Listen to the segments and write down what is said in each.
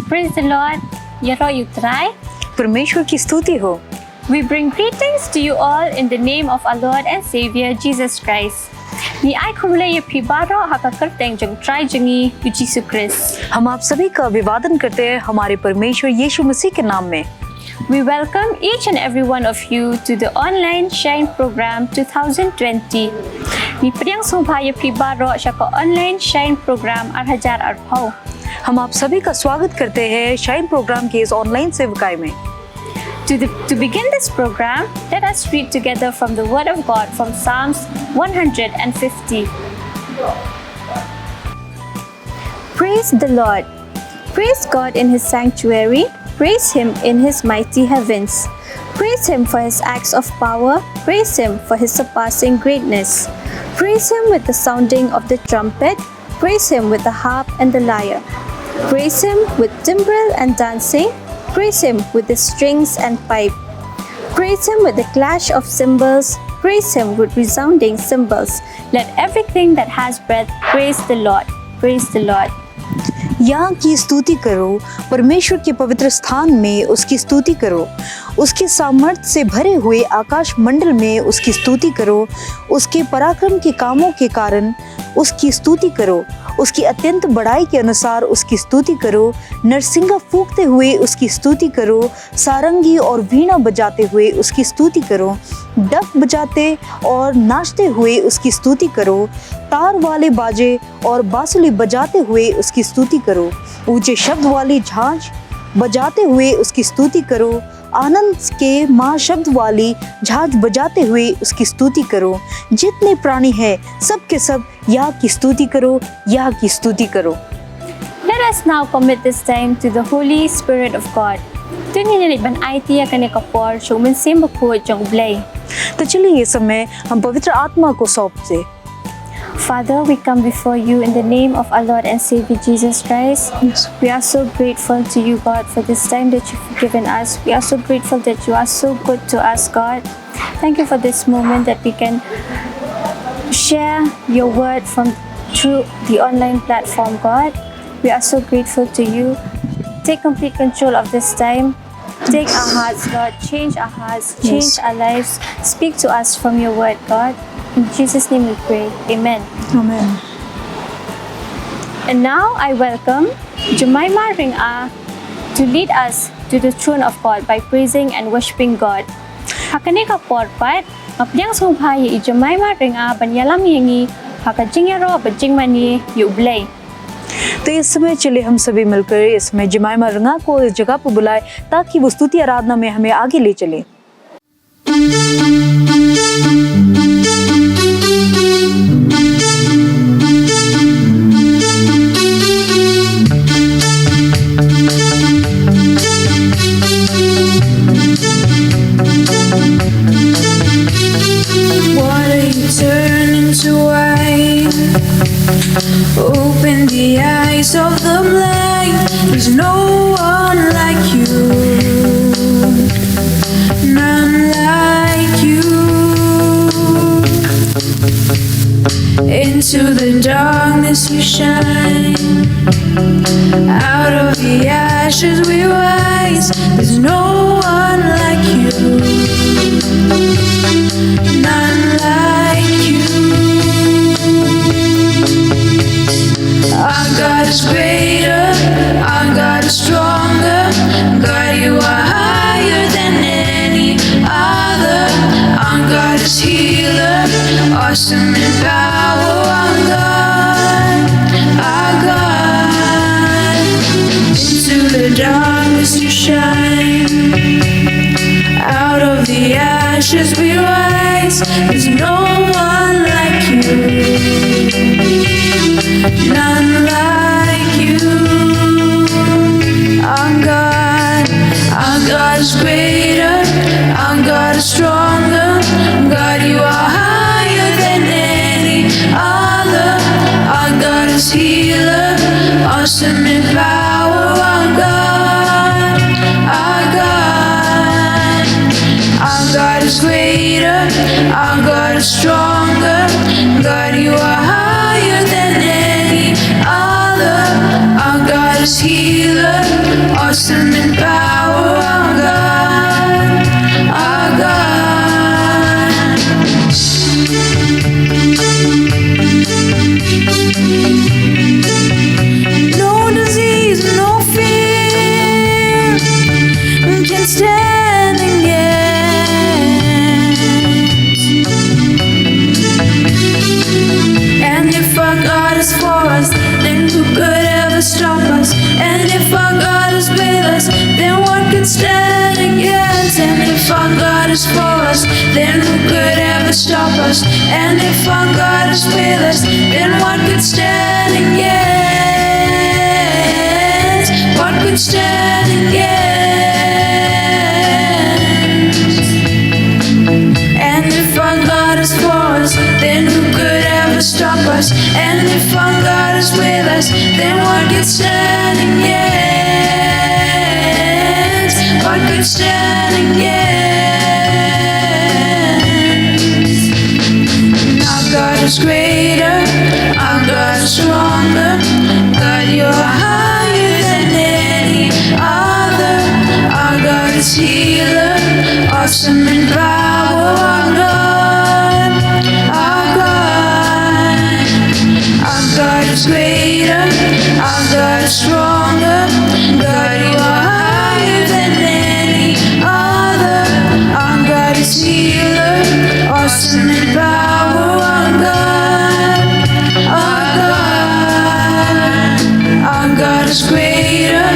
Praise the Lord. Yaro Yutrai. परमेश्वर की स्तुति हो। We bring greetings to you all in the name of our Lord and Savior Jesus Christ. Ni ai khumle ye phibaro hakakar teng jong try jongi yu Jesus Christ. हम आप सभी का अभिवादन करते हैं हमारे परमेश्वर यीशु मसीह के नाम में। We welcome each and every one of you to the online Shine Program 2020. Ni priang sungpa ye phibaro shako online Shine Program arhajar arphau. हम आप सभी का स्वागत करते हैं शाइन प्रोग्राम के इस ऑनलाइन सेवकाई में। To begin this program, let us read together from the Word of God from Psalms 150. Praise the Lord. Praise God in His sanctuary. Praise Him in His mighty heavens. Praise Him for His acts of power. Praise Him for His surpassing greatness. Praise Him with the sounding of the trumpet. Praise Him with the harp and the lyre. Praise Him with timbrel and dancing. Praise Him with the strings and pipe. Praise Him with the clash of cymbals. Praise Him with resounding cymbals. Let everything that has breath praise the Lord. Praise the Lord. यहाँ की स्तुति करो, परमेश्वर के पवित्र स्थान में उसकी स्तुति करो, उसके सामर्थ्य से भरे हुए आकाश मंडल में उसकी स्तुति करो, उसके पराक्रम के कामों के कारण उसकी स्तुति करो, उसकी अत्यंत बड़ाई के अनुसार उसकी स्तुति करो, नरसिंगा फूंकते हुए उसकी स्तुति करो, सारंगी और वीणा बजाते हुए उसकी स्तुति करो, डफ बजाते और नाचते हुए उसकी स्तुति करो, तार वाले बाजे और बांसुरी बजाते हुए उसकी स्तुति करो, ऊंचे शब्द वाली झांझ बजाते हुए उसकी स्तुति करो, आनंद के महाशब्द वाली झांझ बजाते हुए उसकी स्तुति करो, जितने प्राणी हैं सब के सब यह की स्तुति करो, यह की स्तुति करो। Let us now commit this time to the Holy Spirit of God. Tuninilit ban IT kane kapor shumin simbaku jong blay. तो चलिए ये समय हम पवित्र आत्मा को सौंपते। Father, we come before you in the name of our Lord and Savior Jesus Christ. We are so grateful to you, God, for this time that you've given us. We are so grateful that you are so good to us, God. Thank you for this moment that we can share your word through the online platform, God. We are so grateful to you. Take complete control of this time. Take our hearts, Lord. Change our hearts. Change our lives. Speak to us from your word, God. In Jesus' name we pray. Amen. Amen. And now I welcome Jemima Ring-a to lead us to the throne of God by praising and worshiping God. Hakane ka porpat, apnyang sungpay i Jemima Ring-a banyalam yengi, hakajingyaro bajingmani yublay. तो इस समय चले हम सभी मिलकर इस समय जमाइमा रंगा को इस जगह पर बुलाए ताकि वो स्तुति आराधना में हमें आगे ले चले। Open the eyes of the blind. There's no one like you, none like you. Into the darkness you shine. Out of the ashes we rise. There's no one like you, none like you. Our God is greater, our God is stronger. God, you are higher than any other. Our God is healer, awesome in power. Our God. Into the darkness you shine. Out of the ashes we rise. There's no one like you, none like you. Our God is greater, our God is stronger. God, you are higher than any other. Our God is healer, awesome in power. Our God is greater, our God is stronger. God, you are higher than any other. Our God is healer, is for us, then who could ever stop us? And if our God is with us, then what could stand against? What could stand against? And if our God is for us, then who could ever stop us? And if our God is with us, then what could stand against? What could stand against? Our God is greater, our God is stronger. God, you're higher than any other. Our God is healer, awesome in power. Our God is greater, our God is stronger. God, you are higher than any other. Our God is healer, awesome in power. Our God is greater,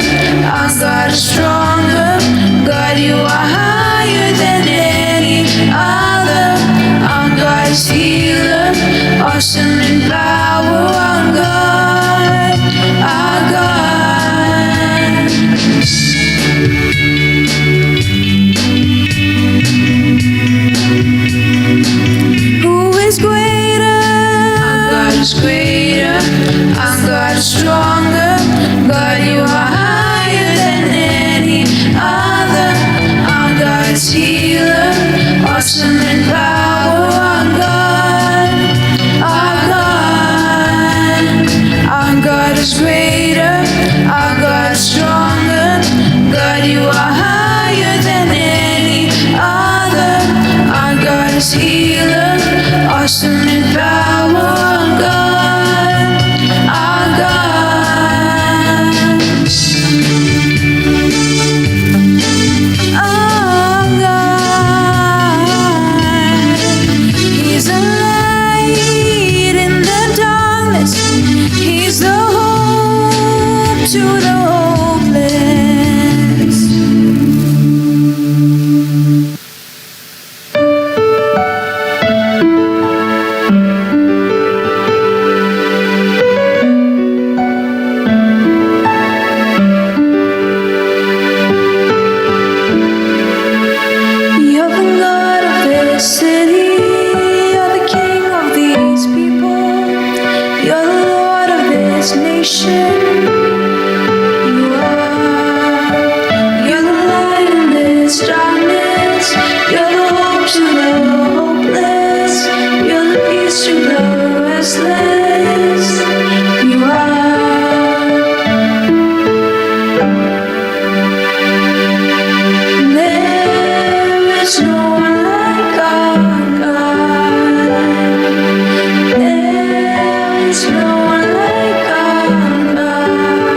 our God is stronger. God, you are higher than any other. Our God is healer, awesome in power. Our God, our God. Who is greater? Our God is greater, our God is stronger. God, you are higher than any other. Our God is healer, awesome in power. Our God is greater, our God is stronger. God, you are higher than any other. Our God is healer, awesome in power. Our God, our God. He's a light in the darkness. He's the hope to the hopeless. You're the God of this city. You're the King of these people. You're the Lord of this nation. You are. You're the light in this darkness. You're the hope to the hopeless. You're the peace to the restless. You are. There is no one like our God. There is no one like our God.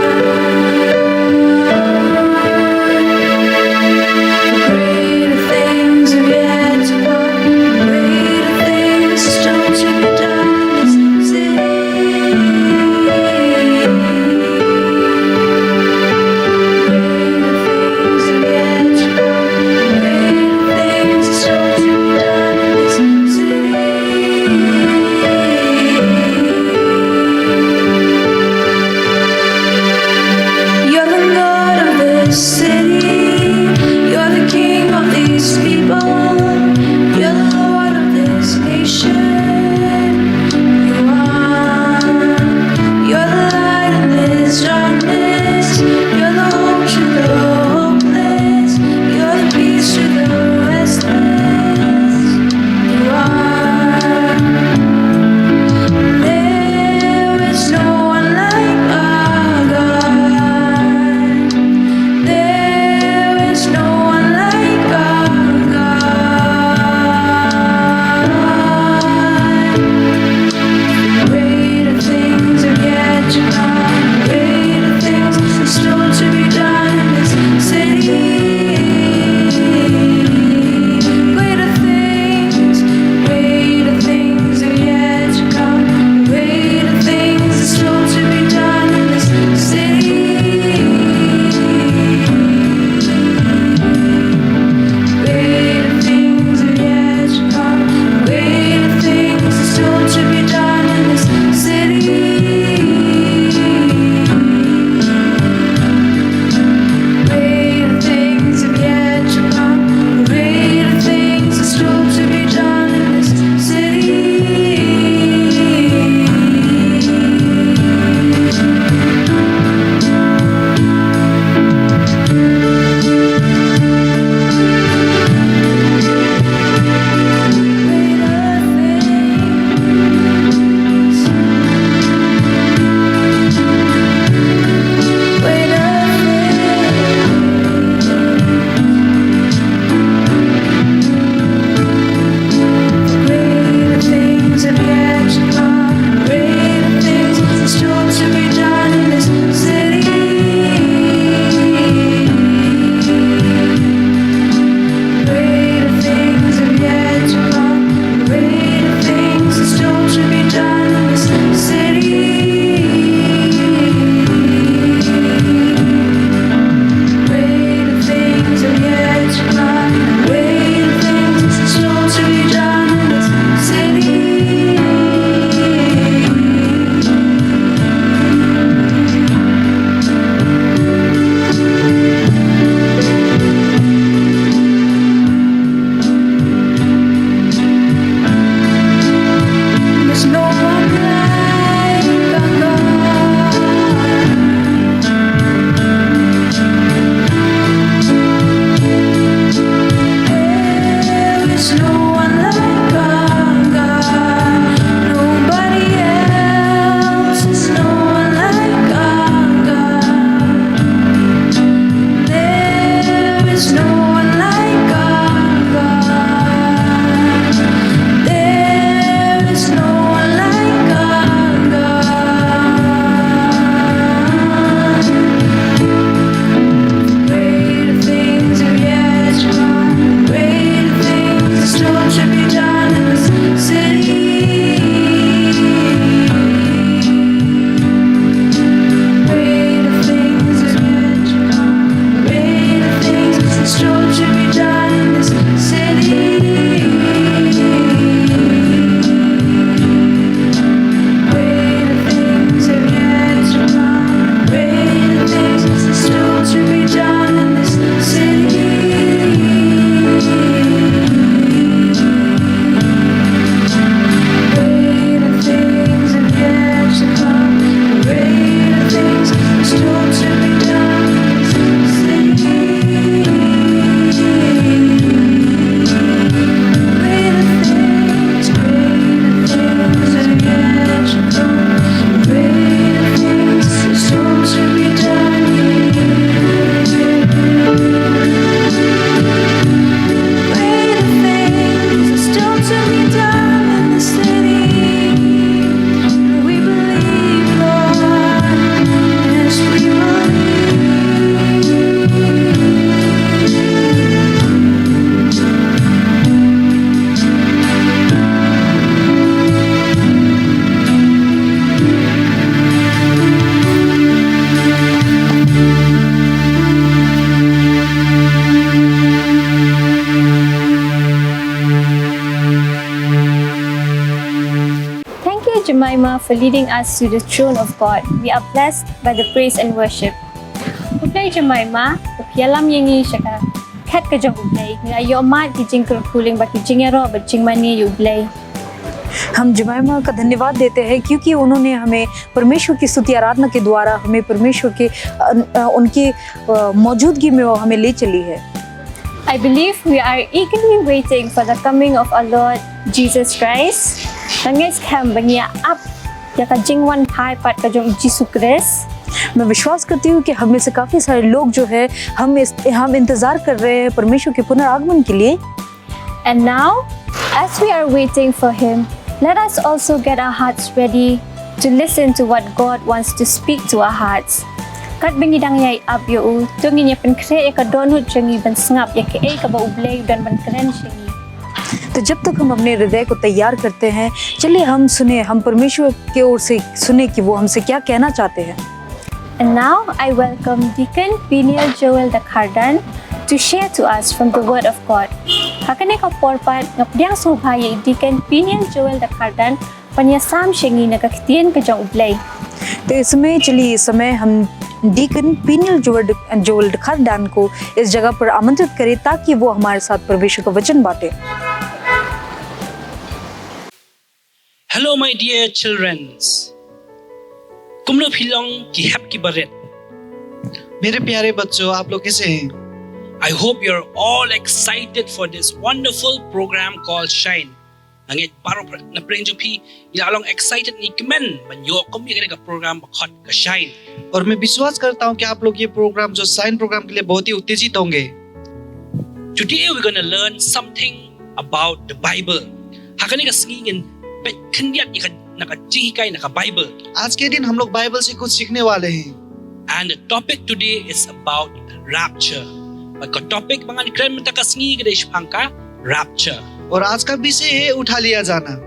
Jemima for leading us to the throne of God. We are blessed by the praise and worship. Ublay Jemima, pialam yengi shaka kat ka jong ublay. Nga yo mat ki jingkul kuling ba ki jingero ba jingmani ublay. हम जमाइमा का धन्यवाद देते हैं क्योंकि उन्होंने हमें परमेश्वर की स्तुति आराधना के द्वारा हमें परमेश्वर के उनकी मौजूदगी में वो हमें ले चली है. I believe we are eagerly waiting for the coming of our Lord Jesus Christ. Nangis kam bangia up ya ka jingwan thai pat ka jong Jesus Christ. मैं विश्वास करती हूँ कि हम में से काफ़ी सारे लोग जो है हम इंतज़ार कर रहे हैं परमेश्वर के पुनरागमन के लिए. And now, as we are waiting for Him, let us also get our hearts ready to listen to what God wants to speak to our hearts. Kat bingidang yai ab yo u, tungin ya pen kre ka donut changi ban sngap ya ke ka ba ublay dan ban kren changi. तो जब तक हम अपने हृदय को तैयार करते हैं, चलिए हम सुने, हम परमेश्वर की ओर से सुने कि वो हमसे क्या कहना चाहते हैं. And now I welcome Deacon Peniel Joel Dakardan to share to us from the Word of God. Hakane ka porpat ngapdiang subhaya Deacon Peniel Joel Dakardan panyasam shengi nakakitien ka jong ublay. तो इसमें चलिए इस समय हम deacon pineal Joel डकार्डन को इस जगह पर आमंत्रित करें ताकि वो हमारे साथ परमेश्वर का वचन बांटे. Hello my dear children. कुमलो फिलोंग की हैप की बरेट. मेरे प्यारे बच्चों, आप लोग कैसे हैं? I hope you're all excited for this wonderful program called Shine. Angit paro na preng jo phi ilalong excited ni kemen banyo kom ye ka program khot ka Shine. और मैं विश्वास करता हूं कि आप लोग ये प्रोग्राम जो साइन प्रोग्राम के लिए बहुत ही उत्तेजित होंगे. Today we're going to learn something about the Bible. Hakane ka singin bet khndiat ika nakaji kai naka Bible. आज के दिन हम लोग बाइबल से कुछ सीखने वाले हैं. And the topic today is about rapture. Ka topic mangan kren mata ka singi gede shpangka rapture. और आज का विषय है उठा लिया जाना.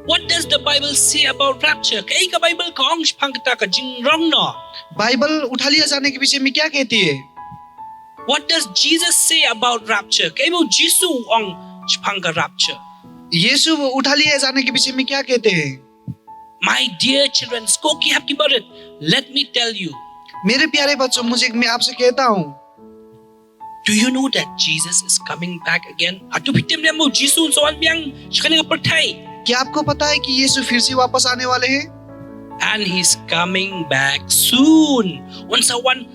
What does the Bible say about rapture? Kay ka Bible ka ong shpangta ka jingrong no. Bible उठा लिया जाने के विषय में क्या कहती है? What does Jesus say about rapture? Kay mo Jisu ong shpangka rapture. यीशु उठा लिया जाने के विषय में क्या कहते हैं? My dear children, skoki hapki barit. Let me tell you. मेरे प्यारे बच्चों, मैं आपसे कहता हूँ, Do you know that Jesus is coming back again? Atu pitim mo Jisu so an biang shkani ka pertai. क्या आपको पता है कि यीशु फिर से वापस आने वाले हैं? And he's coming back soon. Once one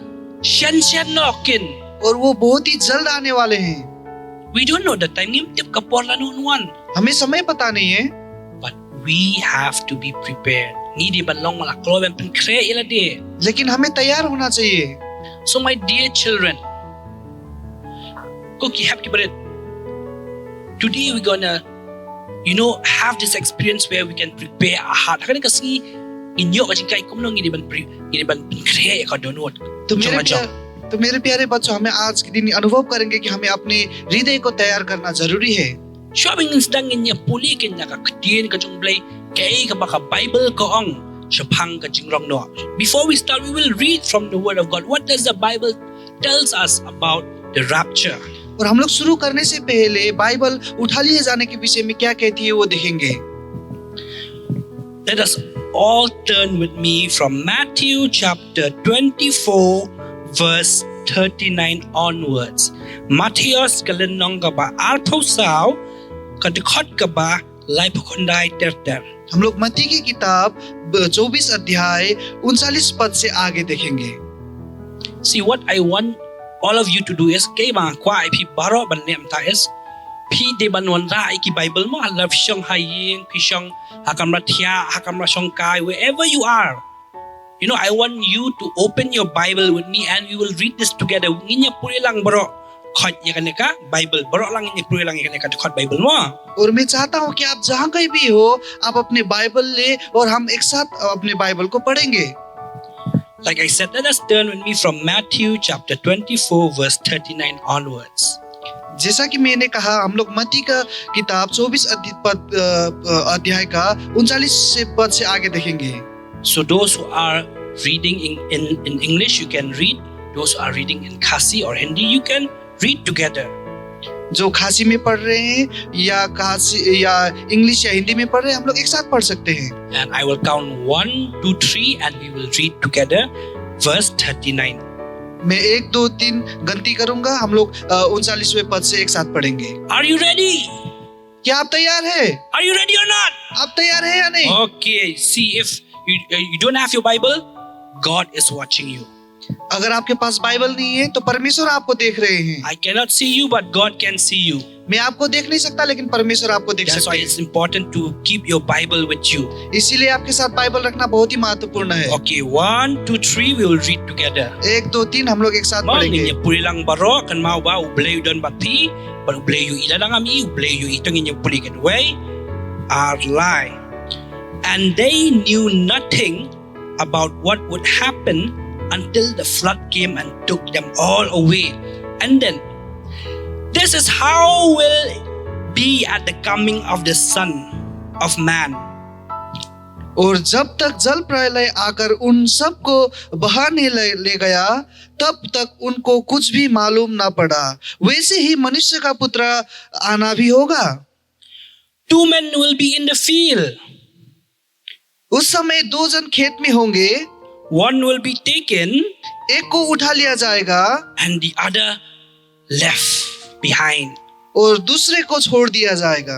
shen nokin. और वो बहुत ही जल्द आने वाले हैं. We don't know the time. Tip kaporla noon one. हमें समय पता नहीं है, But we have to be prepared. Ni di balong malak kloben pen kre ila de. लेकिन हमें तैयार होना चाहिए. So my dear children, Cookie happy birthday. Today we're gonna, have this experience where we can prepare our heart. Hakane kasi inyo kasi kai kumno ngini ban kre ka donut. तो मेरे प्यारे बच्चों, हमें आज के दिन अनुभव करेंगे कि हमें अपने हृदय को तैयार करना जरूरी है. Showing insdang inya puli kenya ka ktien ka jongblay kay ka baka Bible ka ong shapang ka jingrong no. Before we start, we will read from the Word of God. What does the Bible tells us about the rapture? और हम लोग शुरू करने से पहले Bible उठा लिए जाने के विषय में क्या कहती है वो देखेंगे. Let us all turn with me from Matthew chapter 24 verse 39 onwards. Matthias kalenong ka ba alposaw kadikot ka ba lai pakondai terter. हम लोग मत्ती की किताब 24 अध्याय 39 पद से आगे देखेंगे. See, what I want all of you to do is kay mga kwa ay pi baro ban nem ta is pi de ban wan ra ay ki Bible mo halaf siyang haying pi siyang hakam rathya hakam rasong kai wherever you are. I want you to open your Bible with me and we will read this together. Nginya puri lang baro khot ya ka Bible baro lang nginya puri lang ya ka khot Bible mo. और मैं चाहता हूँ कि आप जहाँ कहीं भी हो, आप अपने बाइबल ले और हम एक साथ अपने बाइबल को पढ़ेंगे. Like I said, let us turn with me from Matthew chapter 24 verse 39 onwards. जैसा कि मैंने कहा, हम लोग मत्ती का किताब 24 अध्याय का 39 पद से आगे देखेंगे. So those who are reading in English, you can read. Those who are reading in Khasi or Hindi, you can read together. जो खासी में पढ़ रहे हैं या खासी या इंग्लिश या हिंदी में पढ़ रहे हैं, हम लोग एक साथ पढ़ सकते हैं। And I will count 1, 2, 3 and we will read together verse 39. मैं 1, 2, 3 गिनती करूंगा, हम लोग 39वें पद से एक साथ पढ़ेंगे। Are you ready? क्या आप तैयार हैं? Are you ready or not? आप तैयार हैं या नहीं? Okay, see if you don't have your Bible, God is watching you. अगर आपके पास बाइबल नहीं है तो परमेश्वर आपको देख रहे हैं। I cannot see you, but God can see you. मैं आपको देख नहीं सकता लेकिन परमेश्वर आपको देख That's सकता why है। it's important to keep your Bible with you. इसीलिए आपके साथ बाइबल रखना बहुत ही महत्वपूर्ण है। Okay, 1, 2, 3, we will read together. 1, 2, 3 हम लोग एक साथ Mang पढ़ेंगे। ninya puri lang baro kan mau ba ubleyu don bati, but ubleyu ila lang ami ubleyu itong ninya puri get way are lie. And they knew nothing about what would happen until the flood came and took them all away. And then this is how will be at the coming of the Son of Man. और जब तक जल प्रलय आकर उन सबको बहाने ले गया, तब तक उनको कुछ भी मालूम ना पड़ा। वैसे ही मनुष्य का पुत्र आना भी होगा। 2 men will be in the field. उस समय 2 जन खेत में होंगे, One will be taken एक को उठा लिया जाएगा and the other left behind. और दूसरे को छोड़ दिया जाएगा।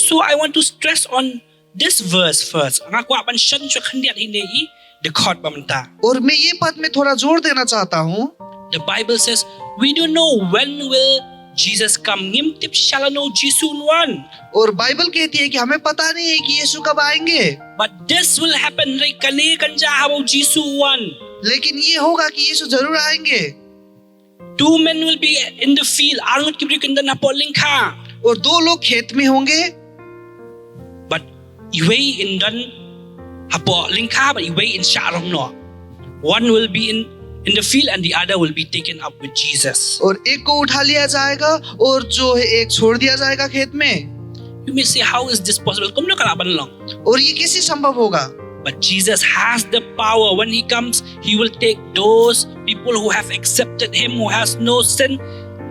So I want to stress on this verse first. Nga ko apan shan chwa khandiat hinei the court bamta. और मैं ये पद में थोड़ा जोर देना चाहता हूँ। The Bible says we don't know when will Jesus come. Ngim tip shalano Jisun one. और बाइबल कहती है कि हमें पता नहीं है कि यीशु कब आएंगे, But this will happen rai kane kanja habau Jisu one. लेकिन ये होगा कि यीशु जरूर आएंगे। 2 men will be in the field. Arngot kibri kanda na polingka. और 2 लोग खेत में होंगे, But iway in dan hapo lingka but iway in sharong no. One will be in the field and the other will be taken up with Jesus. और एक को उठा लिया जाएगा और जो है एक छोड़ दिया जाएगा खेत में। You may say, how is this possible? Kung no kalaban lang. और ये कैसे संभव होगा? But Jesus has the power. When he comes, he will take those people who have accepted him, who has no sin.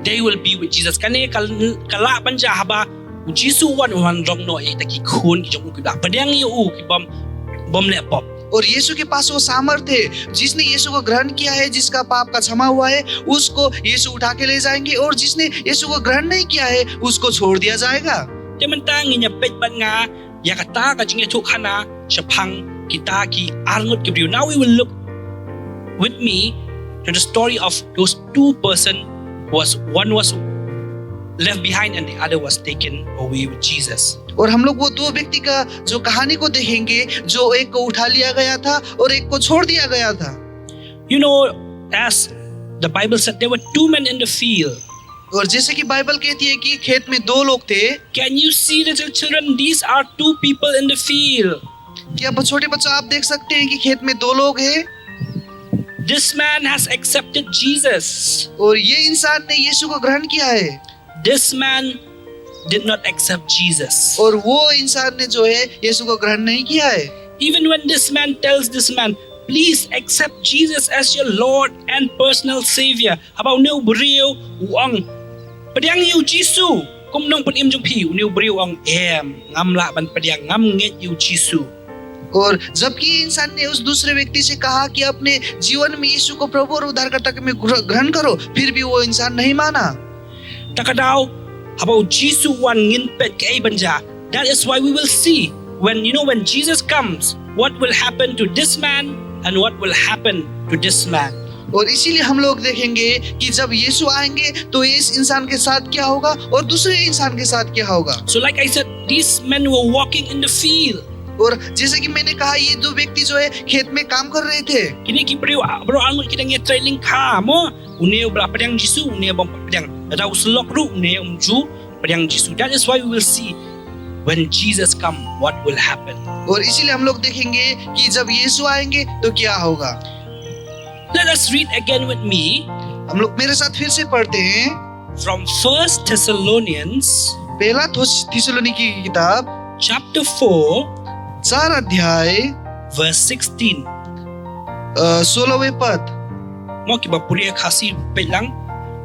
They will be with Jesus. Kani kalaban ja haba Jisu wan rong no e taki khun ki jong ki da. Padang yu ki bom le pop. और यीशु के पास वो सामर्थ्य है, जिसने यीशु को ग्रहण किया है, जिसका पाप का क्षमा हुआ है, उसको यीशु उठा के ले जाएंगे, और जिसने यीशु को ग्रहण नहीं किया है उसको छोड़ दिया जाएगा। Teman tangi nya pet ban nga ya kata ka jinge thuk hana shapang kita ki arngot ki. Now we will look with me to the story of those 2 person one was left behind and the other was taken away with Jesus. और हम लोग वो 2 व्यक्ति का जो कहानी को देखेंगे, जो एक को उठा लिया गया था और एक को छोड़ दिया गया था। You know, as the Bible said, there were 2 men in the field. और जैसे कि बाइबल कहती है कि खेत में 2 लोग थे। Can you see, little children? These are 2 people in the field. क्या छोटे बच्चों आप देख सकते हैं कि खेत में 2 लोग हैं? This man has accepted Jesus. और ये इंसान ने यीशु को ग्रहण किया है। This man did not accept Jesus. और वो इंसान ने जो है यीशु को ग्रहण नहीं किया है। Even when this man tells this man, please accept Jesus as your Lord and personal Savior. Habaw niyo buriw uang padiyang yu Jisu. Kum nong panim jong pi uniw buriw ang ngam la ban padiyang ngam nget yu Jisu. और जबकि इंसान ने उस दूसरे व्यक्ति से कहा कि अपने जीवन में यीशु को प्रभु और उद्धारकर्ता के में ग्रहण करो, फिर भी वो इंसान नहीं माना। Takadaw habaw Jisu wan ngin pet kay banja. That is why we will see when Jesus comes, what will happen to this man and what will happen to this man. और इसीलिए हम लोग देखेंगे कि जब यीशु आएंगे तो इस इंसान के साथ क्या होगा और दूसरे इंसान के साथ क्या होगा। So like I said, these men were walking in the field. और जैसे कि मैंने कहा, ये 2 व्यक्ति जो है खेत में काम कर rहे थे। Kini ki bro angut kita nge trailing ka mo une bra padang Jisu une bom padang rau slok ru une umju padang Jisu. That is why we will see when Jesus come what will happen. और इसीलिए हम लोग देखेंगे कि जब यीशु आएंगे तो क्या होगा। Let us read again with me हम लोग मेरे साथ फिर से पढ़ते हैं from 1 Thessalonians पहला थिस्सलुनीकी की किताब chapter 4 4 अध्याय verse 16. 16वें पद। Mo ki ba puri khasi pelang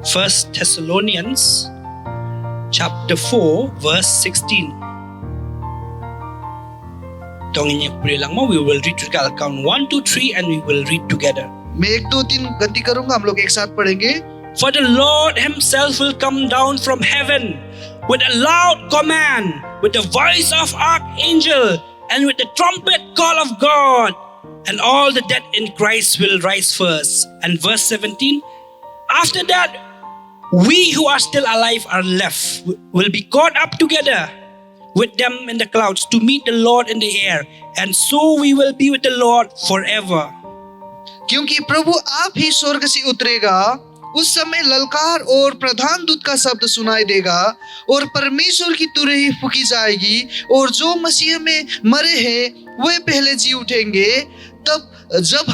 1 Thessalonians chapter 4 verse 16. Tongin pray lang mo, we will read together. Count 1, 2, 3 and we will read together. मैं 1 2 3 गति करूंगा, हम लोग एक साथ पढ़ेंगे. For the Lord himself will come down from heaven with a loud command, with the voice of archangel, and with the trumpet call of God, and all the dead in Christ will rise first. And verse 17, after that, we who are still alive are left, will be caught up together with them in the clouds to meet the Lord in the air, and so we will be with the Lord forever. क्योंकि प्रभु आप ही स्वर्ग से उतरेगा, उस समय ललकार और प्रधान दूत का शब्द सुनाई देगा और परमेश्वर की तुरही फूकी जाएगी और जो मसीह में मरे हैं वे पहले जी उठेंगे. तब जब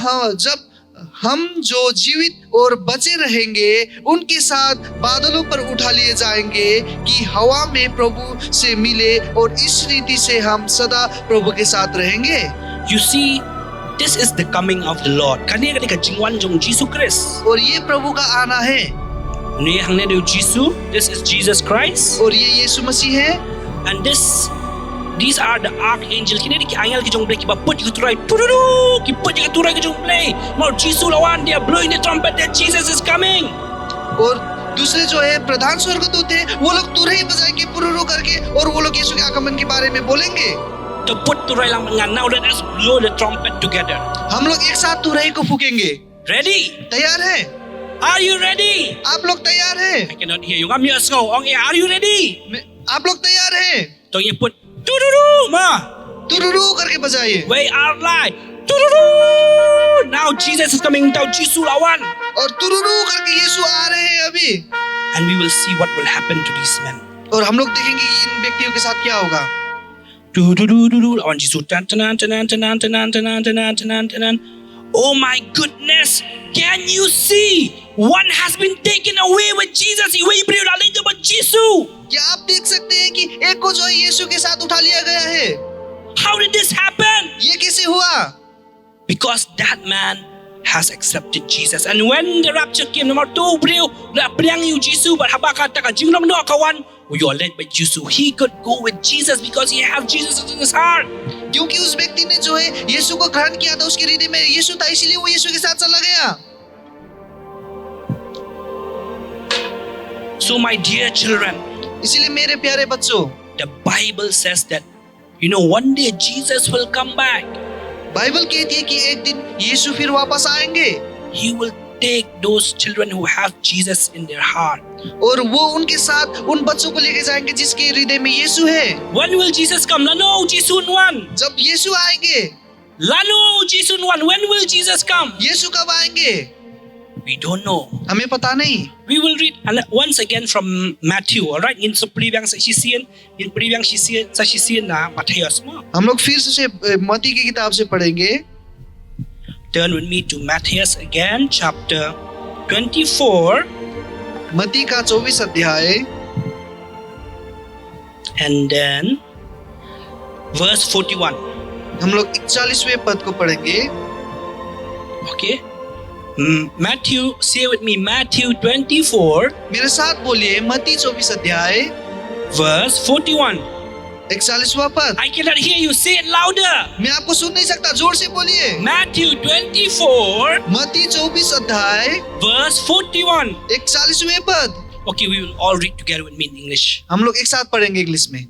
हम जो जीवित और बचे रहेंगे उनके साथ बादलों पर उठा लिए जाएंगे कि हवा में प्रभु से मिले और इस रीति से हम सदा प्रभु के साथ रहेंगे. You see, this is the coming of the Lord. Kani ka jingwan jong Jesus Christ. और ये प्रभु का आना है. Ni hang ne do Jesus. This is Jesus Christ. और ये यीशु मसीह है. And these are the archangel. Kini ki angel ki jong play ki ba put ki turai tururu ki put ki turai ki jong play. More Jesus lawan, they are blowing the trumpet that Jesus is coming. और दूसरे जो है प्रधान स्वर्गदूत है, वो लोग तुरही बजाएंगे पुरुरु करके और वो लोग यीशु के आगमन के बारे में बोलेंगे. To put turai lang ngan. Now let us blow the trumpet together. हम लोग एक साथ तुरही को फूकेंगे. Ready? तैयार है? Are you ready? आप लोग तैयार हैं? I cannot hear you. Ngam yo sko. Ong e, are you ready? आप लोग तैयार हैं? To ye put tururu ma. तुरुरु करके बजाइए. We are live. Tururu. Now Jesus is coming down. Jesus lawan. और तुरुरु करके यीशु आ रहे हैं अभी. And we will see what will happen to these men. और हम लोग देखेंगे कि इन व्यक्तियों के साथ क्या होगा. On Jesus. Oh my goodness! Can you see? One has been taken away with Jesus. क्या आप देख सकते हैं कि एक को जो है यीशु के साथ उठा लिया गया है? How did this happen? ये कैसे हुआ? Because that man has accepted Jesus. And when the rapture came, number 2, Jesus, but you are led by Jesus. He could go with Jesus because he have Jesus in his heart. क्योंकि उस व्यक्ति ने जो है यीशु को ग्रहण किया था, उसके हृदय में यीशु था, इसीलिए वो यीशु के साथ चला गया. So my dear children, इसीलिए मेरे प्यारे बच्चों, the Bible says that, one day Jesus will come back. Bible कहती है कि एक दिन यीशु फिर वापस आएंगे. He will take those children who have Jesus in their heart. और वो उनके साथ उन बच्चों को लेके जाएंगे जिसके हृदय में यीशु है. When will Jesus come? Lano Jesus one. जब यीशु आएंगे. Lano Jesus one. When will Jesus come? यीशु कब आएंगे? We don't know. हमें पता नहीं. We will read once again from Matthew. All right. In pribiyang sa sisiyan na Matthäus mo. हम लोग फिर से मत्ती की किताब से पढ़ेंगे. Turn with me to Matthäus again, chapter 24. मत्ती का 24 अध्याय. And then verse 41. हम लोग 41वें पद को पढ़ेंगे. Okay. Matthew, say with me, Matthew 24. मेरे साथ बोलिए, मत्ती 24 अध्याय. Verse 41. 41वां पद. I cannot hear you. Say it louder. मैं आपको सुन नहीं सकता, जोर से बोलिए. Matthew 24. मत्ती 24 अध्याय. Verse 41. 41वें पद. Okay, we will all read together with me in English. हम लोग एक साथ पढ़ेंगे इंग्लिश में.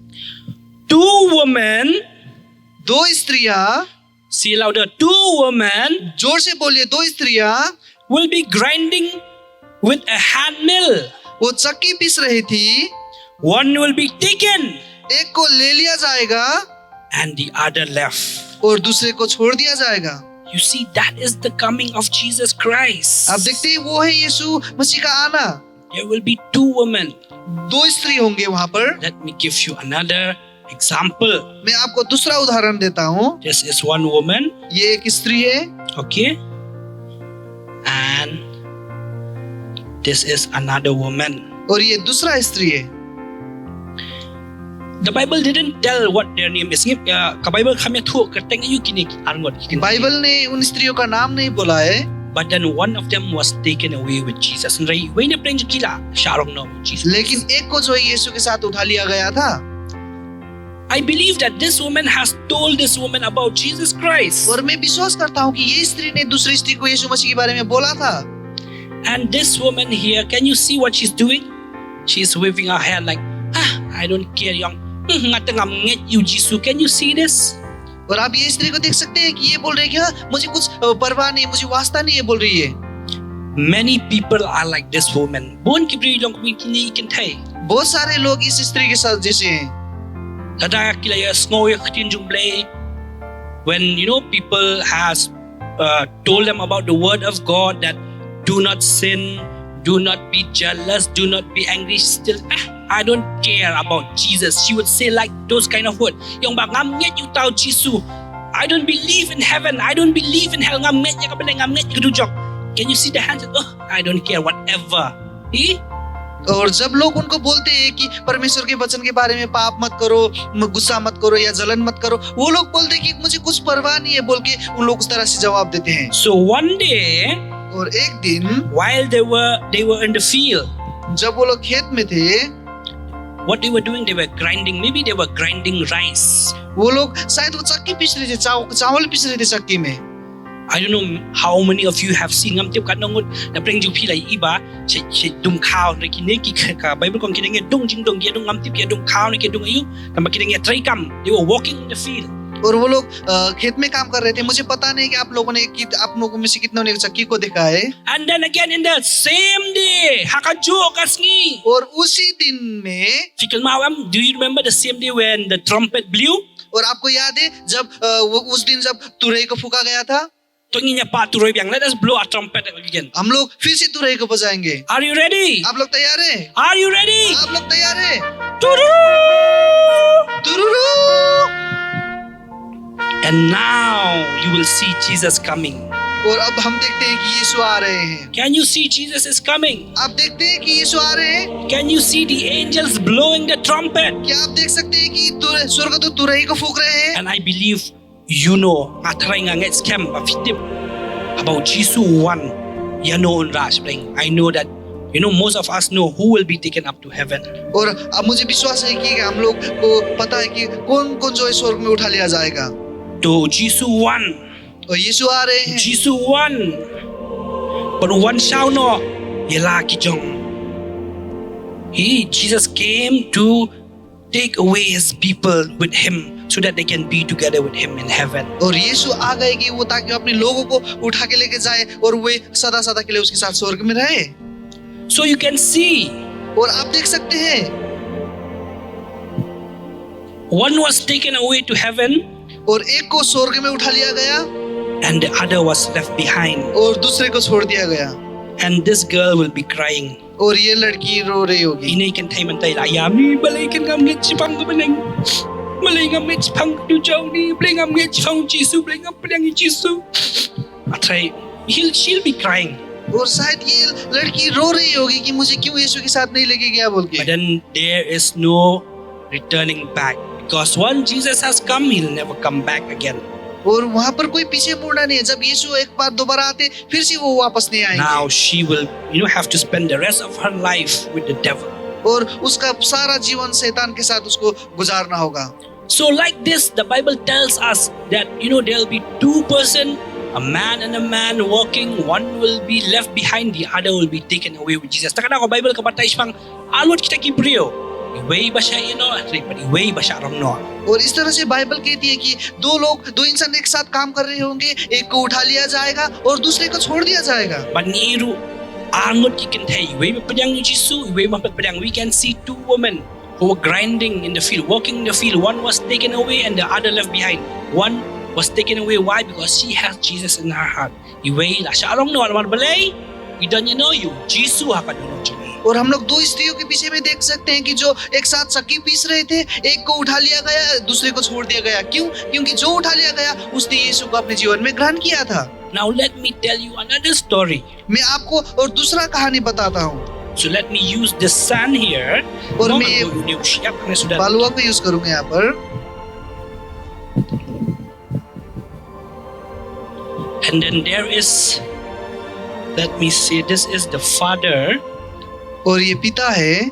2 women. 2 स्त्रियां. Say louder. 2 women. जोर से बोलिए, 2 स्त्रियां. Will be grinding with a hand mill. वो चक्की पीस रही थी. One will be taken. एक को ले लिया जाएगा. And the other left. और दूसरे को छोड़ दिया जाएगा. You see, that is the coming of Jesus Christ. आप देखते हैं वो है यीशु मसीह का आना. There will be 2 women. 2 स्त्री होंगे वहाँ पर. Let me give you another example. मैं आपको दूसरा उदाहरण देता हूँ. This is 1 woman. ये एक स्त्री है. Okay. And this is another woman. और ये दूसरा स्त्री है. The Bible didn't tell what their name is. Bible kami tu kerteng you kini arngot. Bible ने उन स्त्रियों का नाम नहीं बोला है. but then one of them was taken away with Jesus. Nrai wei na preng kila sharong no with Jesus. लेकिन एक को जो है यीशु के साथ उठा लिया गया था। I believe that this woman has told this woman about Jesus Christ. और मैं विश्वास करता हूँ कि ये स्त्री ने दूसरी स्त्री को यीशु मसीह के बारे में बोला था। And this woman here, can you see what she's doing? She's waving her hand like, I don't care, young. You Jesus. Can you see this? और आप ये स्त्री को देख सकते हैं कि ये बोल रही है कि हाँ, मुझे कुछ परवाह नहीं, मुझे वास्ता नहीं, ये बोल रही है। Many people are like this woman. Bon kibri long kini kan thai. बहुत सारे लोग इस स्त्री के साथ जैसे हैं। Tada kila ya snow ya khatin jumble. When people has told them about the word of God that do not sin, do not be jealous, do not be angry, still I don't care about Jesus. She would say like those kind of words. Yung ba ngam nget you tao Jesus. I don't believe in heaven. I don't believe in hell. Ngam nget ya kapalay ngam nget kadujok. Can you see the hands? I don't care whatever. और जब लोग उनको बोलते हैं कि परमेश्वर के वचन के बारे में पाप मत करो, गुस्सा मत करो या जलन मत करो, वो लोग बोलते हैं कि मुझे कुछ परवाह नहीं है बोल के उन लोग उस तरह से जवाब देते हैं। So one day, और एक दिन while they were in the field, जब वो लोग खेत में थे, what they were doing, they were grinding. Maybe they were grinding rice. वो लोग शायद वो चक्की पीस रहे थे, चावल पीस रहे थे चक्की में। I don't know how many of you have seen ngam tiap kan nongot na preng ju pi lai iba che dung khao na kine ki ka Bible kon kine dung jing dung ye dung ngam tiap ye dung khao na ke dung ayu na kine ye try kam they were walking in the field. और वो लोग खेत में काम कर रहे थे। मुझे पता नहीं कि आप लोगों में से कितनों ने चक्की को देखा है। And then again in the same day hakajo kasngi, और उसी दिन में fikil mawam, do you remember the same day when the trumpet blew? और आपको याद है जब उस दिन जब तुरई को फूका गया था? तो nya pa turoy biang, let us blow a trumpet again. हम लोग फिर से तुरई को बजाएंगे। Are you ready? आप लोग तैयार हैं? Are you ready? आप लोग तैयार हैं? Tururu! तुरुरु! And now you will see Jesus coming. और अब हम देखते हैं कि यीशु आ रहे हैं। Can you see Jesus is coming? आप देखते हैं कि यीशु आ रहे हैं? Can you see the angels blowing the trumpet? क्या आप देख सकते हैं कि स्वर्गदूत तुरई को फूक रहे हैं? And I believe atray nga ngets kem afitip about Jesus one yano on rash bring. I know that most of us know who will be taken up to heaven. और अब मुझे विश्वास है कि हम लोग को पता है कि कौन कौन जो है स्वर्ग में उठा लिया जाएगा। तो Jesus one. और यीशु आ रहे हैं। Jesus one. But one shall no yela kijong. Jesus came to take away his people with him so that they can be together with him in heaven. और यीशु आ गए कि वो ताकि अपने लोगों को उठा के लेके जाए और वे सदा सदा के लिए उसके साथ स्वर्ग में रहे। So you can see. और आप देख सकते हैं। One was taken away to heaven. और एक को स्वर्ग में उठा लिया गया। And the other was left behind. और दूसरे को छोड़ दिया गया। And this girl will be crying. और ये लड़की रो रही होगी। Inay kan tay man tay la yam ni balay kan ngam ngit chipang ko maneng. Balay ngam ngit chipang du jaw ni balay ngam ngit chipang Jesus balay ngam palyang Jesus. Atray she'll be crying. और शायद ये लड़की रो रही होगी कि मुझे क्यों यीशु के साथ नहीं लेके गया बोल के। But then there is no returning back because once Jesus has come, he'll never come back again. और वहाँ पर कोई पीछे मुड़ना नहीं है। जब यीशु एक बार दोबारा आते फिर से वो वापस नहीं आएंगे। Now she will, have to spend the rest of her life with the devil. और उसका सारा जीवन शैतान के साथ उसको गुजारना होगा। So like this, the Bible tells us that there'll be two person, a man and a man walking. One will be left behind, the other will be taken away with Jesus. Takana ko Bible kapatay pang alot kita Kibreo. Iway ba siya iway ba siya ramno. और इस तरह से Bible कहती है कि दो इंसान एक साथ काम कर रहे होंगे, एक को उठा लिया जाएगा और दूसरे को छोड़ दिया जाएगा। But niru angot kikin tay iway mapadang ni Jesus, iway mapadang. We can see two women who were grinding in the field, walking in the field. One was taken away and the other left behind. One was taken away. Why? Because she has Jesus in her heart. Iway la siya arong no almar balay. Idan you Jesus hakaduno. और हम लोग दो स्त्रियों के पीछे में देख सकते हैं कि जो एक साथ चक्की पीस रहे थे, एक को उठा लिया गया, दूसरे को छोड़ दिया गया। क्यों? क्योंकि जो उठा लिया गया उसने यीशु को अपने जीवन में ग्रहण किया था। Now let me tell you another story. मैं आपको और दूसरा कहानी बताता हूँ। So let me use the sun here. और मैं बालुआ को यूज करूंगा यहाँ पर। And then there is Let me see. This is the father. और ये पिता है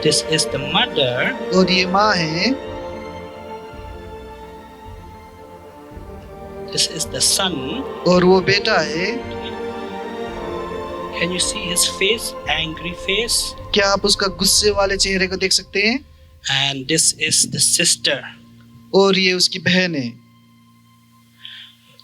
This is the mother. और ये माँ है This is the son. और वो बेटा है। Can you see his face? Angry face. क्या आप उसका गुस्से वाले चेहरे को देख सकते हैं? And this is the sister. और ये उसकी बहन है।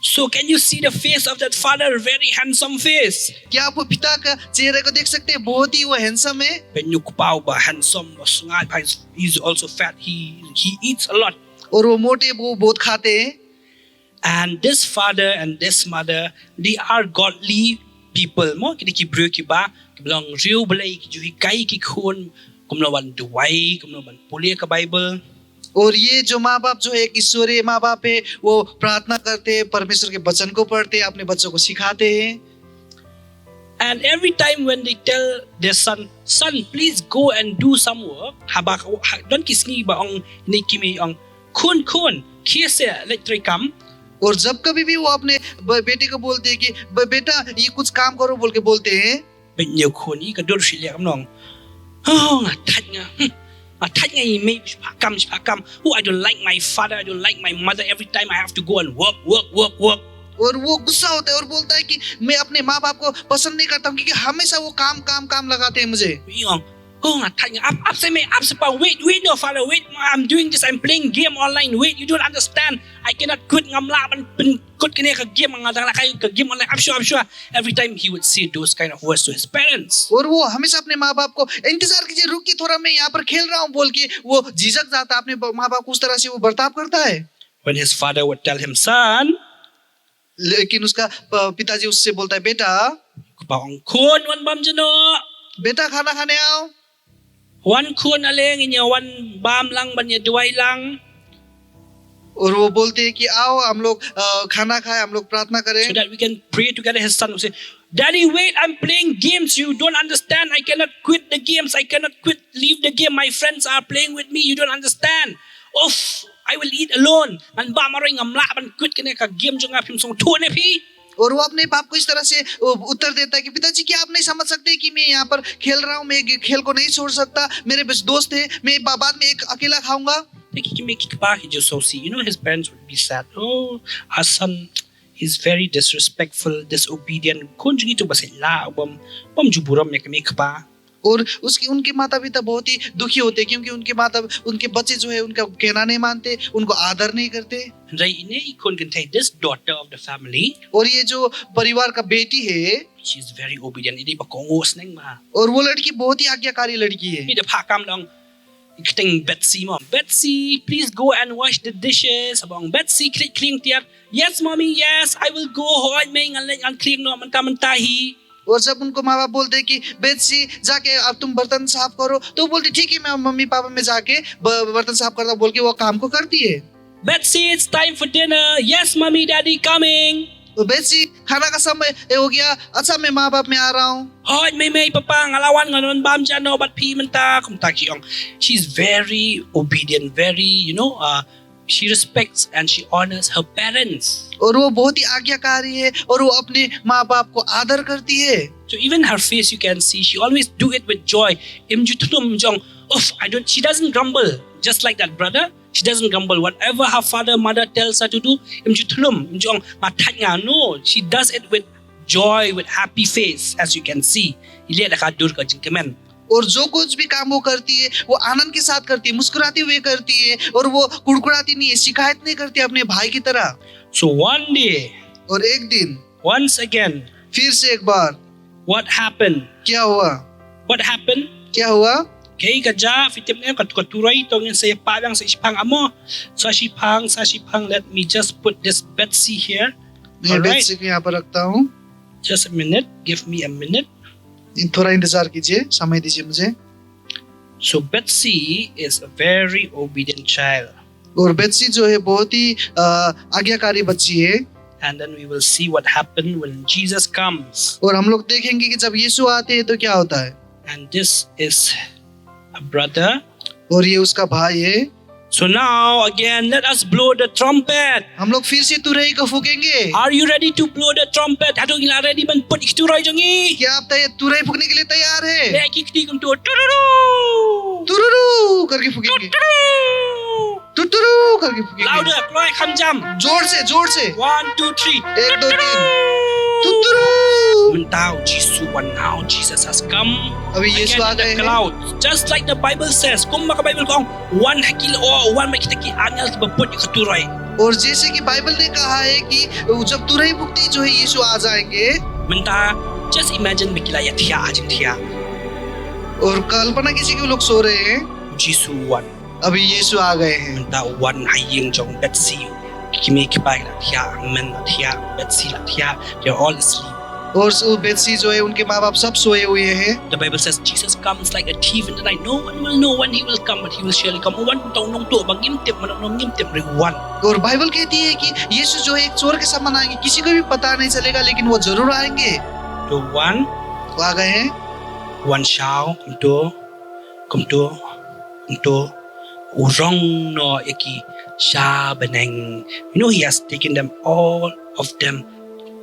So can you see the face of that father? Very handsome face. क्या आप वो पिता का चेहरे को देख सकते हैं? बहुत ही वो हैंडसम है। When you pau ba handsome ba sungai ba he's also fat. He eats a lot. और वो मोटे, वो बहुत खाते हैं। And this father and this mother, they are godly people. Mo kita ki bro ki ba bilang real belai ki juhi kai ki khun kumlawan duai kumlawan pulia ka Bible. और ये जो माँ बाप जो है, एक ईश्वरीय माँ बाप है, वो प्रार्थना करते हैं, परमेश्वर के वचन को पढ़ते हैं, अपने बच्चों को सिखाते हैं। And every time when they tell their son, please go and do some work. Habak don't kisni ba ang ni kimi ang kun kiese letri kam. और जब कभी भी वो अपने बेटे को बोलते हैं कि बेटा ये कुछ काम करो बोल के बोलते हैं, Ben nhiều kun I ka dur silia kam nong. Oh ngatat nga. Ngatat nga may pakam. Oh I don't like my father, I don't like my mother. Every time I have to go and work. और वो गुस्सा होता है और बोलता है कि मैं अपने माँ बाप को पसंद नहीं करता हूँ क्योंकि हमेशा वो काम लगाते हैं मुझे। Yung, oh ngatat nga. Up sa pa. Wait no father, wait. I'm doing this. I'm playing game online. Wait, you don't understand. I cannot quit ngamla ban kut kini ka game nga dang kayo ka game online. I'm sure. Every time he would say those kind of words to his parents. और वो हमेशा अपने माँ बाप को इंतजार कीजिए, रुकिए थोड़ा, मैं यहाँ पर खेल रहा हूँ बोल के वो झिझक जाता है, अपने माँ बाप को उस तरह से वो बर्ताव करता है। When his father would tell him, son, लेकिन उसका पिताजी उससे बोलता है, bawang kun wan bam jano. बेटा खाना खाने आओ। Wan kun aling inya wan bam lang ban ya duai lang. और वो बोलते हैं कि आओ हम लोग खाना खाए, हम लोग प्रार्थना करें So that we can pray together. His son would say, Daddy, wait, I'm playing games. You don't understand. I cannot quit the games. I cannot leave the game. My friends are playing with me. You don't understand. Oof, I will eat alone. And ba maroy ngam la ban quit kene ka game jo nga phim song thu ne phi. और वो अपने बाप को इस तरह से उत्तर देता है कि पिताजी क्या आप नहीं समझ सकते कि मैं यहाँ पर खेल रहा हूँ, मैं खेल को नहीं छोड़ सकता, मेरे बस दोस्त है, मैं बाद में एक अकेला खाऊंगा। You know, his parents would be sad. Oh, our son, he's very disrespectful, disobedient. Kunjungi to basi la bam juburam me kami kpa. और उसके उनके माता पिता बहुत ही दुखी होते हैं क्योंकि उनके बच्चे जो है उनका कहना नहीं मानते, उनको आदर नहीं करते। Rai ine ikon can take this daughter of the family. और ये जो परिवार का बेटी है, She is very obedient. Hindi pa kongos nang ma. और वो लड़की बहुत ही आज्ञाकारी लड़की है। Hindi pa kam lang. Ikiting Betsy mo. Betsy, please go and wash the dishes. Abang Betsy, clean tiar. Yes, mommy, yes, I will go. Hoy may ngan clean no mantahi. और जब उनको माँ बाप बोलते हैं कि बेटी जाके अब तुम बर्तन साफ करो, तो बोलती ठीक है मैं मम्मी पापा में जाके बर्तन साफ करता बोल के वो काम को करती है। Betsy, it's time for dinner. Yes, mommy, daddy coming. तो बेटी खाना का समय हो गया, अच्छा मैं माँ बाप में आ रहा हूँ। Hoy may papa ngalawan nganon bam jano bat pi menta kumta kiong. She's very obedient, very she respects and she honors her parents. और वो बहुत ही आज्ञाकारी है और वो अपने माँ बाप को आदर करती है। So even her face you can see, she always do it with joy. She doesn't grumble. Just like that brother, she doesn't grumble. Whatever her father, mother tells her to do, no, she does it with joy, with happy face, as you can see. और जो कुछ भी काम वो करती है वो आनंद के साथ करती है, मुस्कुराते हुए करती है और वो कुड़कुड़ाती नहीं है, शिकायत नहीं करती अपने भाई की तरह। So one day, और एक दिन once again, फिर से एक बार what happened? क्या हुआ? What happened? क्या हुआ? Kay kaja fitim na katuray tong sa palang sa isipang amo. Sa sipang, let me just put this Betsy here. मैं बेटी को यहाँ पर रखता हूँ। Just a minute, give me a minute. थोड़ा इंतजार कीजिए, समय दीजिए मुझे। So Betsy is a very obedient child. और बेटी जो है बहुत ही आज्ञाकारी बच्ची है। And then we will see what happened when Jesus comes. और हम लोग देखेंगे कि जब यीशु आते हैं तो क्या होता है। And this is a brother. और ये उसका भाई है। So now again, let us blow the trumpet. हम लोग फिर से तुरही को फूकेंगे। Are you ready to blow the trumpet? Hadu ila ready ban put ikturai jangi. क्या आप तुरही फूकने के लिए तैयार है? Le kikti kum tu tururu. तुरुरु करके फूकेंगे, तुरुरु करके फूकेंगे। Louder, cry kham jam. जोर से 1 2 3. 1 2 3 तुरुरु। Now Jesus one now Jesus has come. अभी यीशु आ Again गए in the हैं। cloud. Just like the Bible says. Kung maka Bible kong one hakil o one makitaki angel baput ikaturai. और जैसे कि Bible ने कहा है कि जब तुरही फूकती जो है यीशु आ जाएंगे। Menta just imagine bikila yathia ajinthia. और कल्पना कीजिए कि वो लोग सो रहे हैं, Jesus one. अभी यीशु आ गए हैं। Menta one haying jong Betsy. Kimi kibai la thia, men la thia, Betsy la thia. They're all asleep. और वो बेत्सी जो है उनके माँ बाप सब सोए हुए हैं। The Bible says Jesus comes like a thief in the night. No one will know when he will come, but he will surely come. One tong nong tu bangim tip manong ngim tip one. और Bible कहती है कि यीशु जो है एक चोर के समान आएंगे, किसी को भी पता नहीं चलेगा, लेकिन वो जरूर आएंगे। To one, वो आ गए हैं। one shao come to urong no eki sha beneng. You know he has taken them all of them.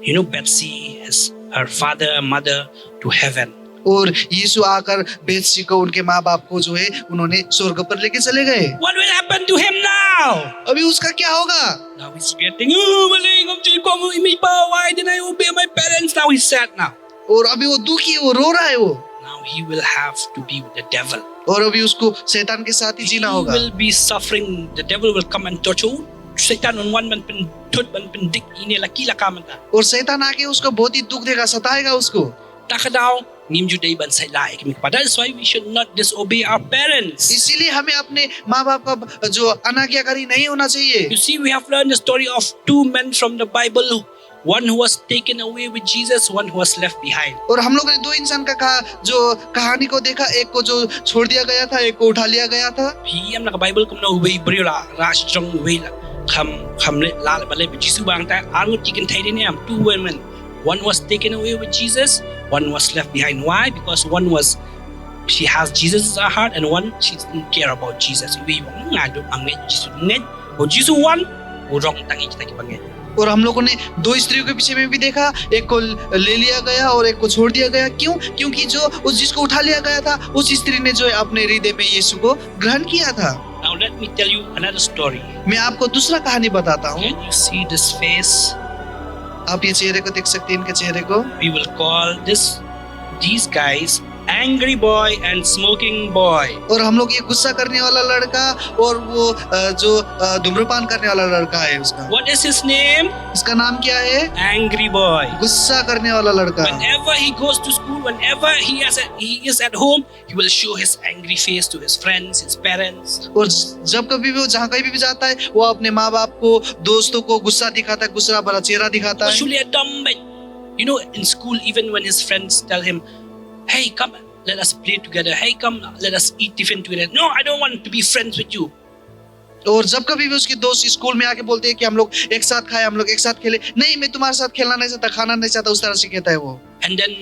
You know Betsy is her father mother to heaven. और यीशु आकर बेत्सी को उनके माँ बाप को जो है उन्होंने स्वर्ग पर लेके चले गए। What will happen to him now? अभी उसका क्या होगा? Now he's getting maling of Jilkong imipa. Why did I obey my parents? Now he's sad now. और अभी वो दुखी है, वो रो रहा है वो। Now he will have to be with the devil. और अभी उसको शैतान के साथ ही He जीना होगा। will be suffering. The devil will come and torture. Satan on one man pen tut man pen dik ine laki la kamanta. और शैतान आके उसको बहुत ही दुख देगा, सताएगा उसको। Takadaw nim juday ban sai la ek mikpa. That's why we should not disobey our parents. इसीलिए हमें अपने माँ बाप का जो अनाज्ञाकारी नहीं होना चाहिए। You see, we have learned the story of two men from the Bible. One who was taken away with Jesus, one who was left behind. और हम लोगों ने दो इंसान का जो कहानी को देखा, एक को जो छोड़ दिया गया था, एक को उठा लिया गया था। He am na Bible kum na uwei brio la rash trong uwei la kham le la ba le Jesus bang ta aru chicken thai ne am two women. One was taken away with Jesus, one was left behind. Why? Because one was she has Jesus in her heart, and one she didn't care about Jesus. We nga do ang Jesus net o Jesus one o rong tangi kita ki bangen. और हम लोगों ने दो स्त्रियों के पीछे में भी देखा, एक को ले लिया गया और एक को छोड़ दिया गया। क्यों? क्योंकि जो उस जिसको उठा लिया गया था, उस स्त्री ने जो है अपने हृदय में यीशु को ग्रहण किया था। Now let me tell you another story. मैं आपको दूसरा कहानी बताता हूँ। Can you see this face? आप ये चेहरे को देख सकते हैं, इनके चेहरे को। We will call these guys angry boy and smoking boy. और हम लोग ये गुस्सा करने वाला लड़का और वो जो धूम्रपान करने वाला लड़का है उसका। What is his name? इसका नाम क्या है? Angry boy. गुस्सा करने वाला लड़का। Whenever he goes to school, whenever he is at home, he will show his angry face to his friends, his parents. और जब कभी भी वो जहाँ कहीं भी जाता है, वो अपने माँ बाप को, दोस्तों को गुस्सा दिखाता है, गुस्सा भरा चेहरा दिखाता है। Usually a dumb bit. You know, in school, even when his friends tell him, "Hey, come, let us play together. Hey, come, let us eat tiffin together." No, I don't want to be friends with you. और जब कभी भी उसके दोस्त school में आके बोलते हैं कि हम लोग एक साथ खाए, हम लोग एक साथ खेले, नहीं मैं तुम्हारे साथ खेलना नहीं चाहता, खाना नहीं चाहता, उस तरह से कहता है वो। And then,